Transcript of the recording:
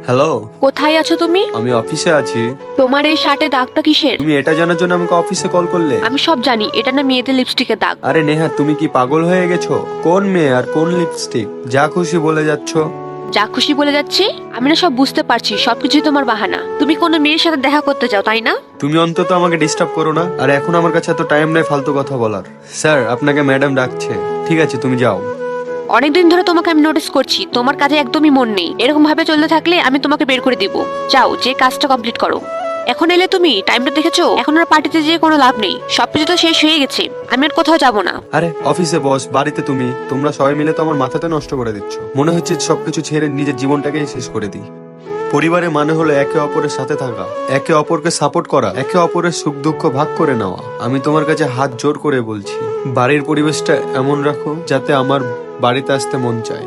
Hello, কোথায় আছো তুমি? আমি অফিসে আছি। তোমার এই শার্টে দাগটা কিসের? তুমি এটা জানার জন্য আমাকে অফিসে কল করলে? আমি সব জানি, এটা না মেয়েদের লিপস্টিকের দাগ। আরে নেহা, তুমি কি পাগল হয়ে গেছো? কোন মেয়ে আর কোন লিপস্টিক? যা খুশি বলে যাচ্ছ। যা খুশি বলে যাচ্ছি? আমি না সব বুঝতে পারছি, সবকিছুই তোমার বাহানা। তুমি কোনো মেয়ের সাথে দেখা করতে যাও, তাই না? তুমি অন্তত আমাকে ডিস্টার্ব করো না। আর এখন আমার কাছে এত টাইম নেই ফালতু কথা বলার। স্যার, আপনাকে ম্যাডাম ডাকছে। ঠিক আছে, তুমি যাও। অনেকদিন ধরে তোমাকে আমি নোটিস করছি, তোমার কাজে একদমই মন নেই। এরকম ভাবে চলতে থাকলে আমি তোমাকে বের করে দিব। যাও, যে কাজটা কমপ্লিট করো। এখন এলে তুমি? টাইমটা দেখেছো? এখন আর পার্টিতে যেয়ে কোনো লাভ নেই, সবকিছু তো শেষ হয়ে গেছে। আমি আর কোথাও যাবো না। আরে অফিসে বস, বাড়িতে তুমি, তোমরা সবাই মিলে তো আমার মাথাতে নষ্ট করে দিচ্ছ। মনে হচ্ছে সবকিছু ছেড়ে নিজের জীবনটাকেই শেষ করে দিই। পরিবারের মানে হলো একে অপরের সাথে থাকা, একে অপরকে সাপোর্ট করা, একে অপরের সুখ দুঃখ ভাগ করে নেওয়া। আমি তোমার কাছে হাত জোর করে বলছি, বাড়ির পরিবেশটা এমন রাখো যাতে আমার বাড়িতে আসতে মন চায়।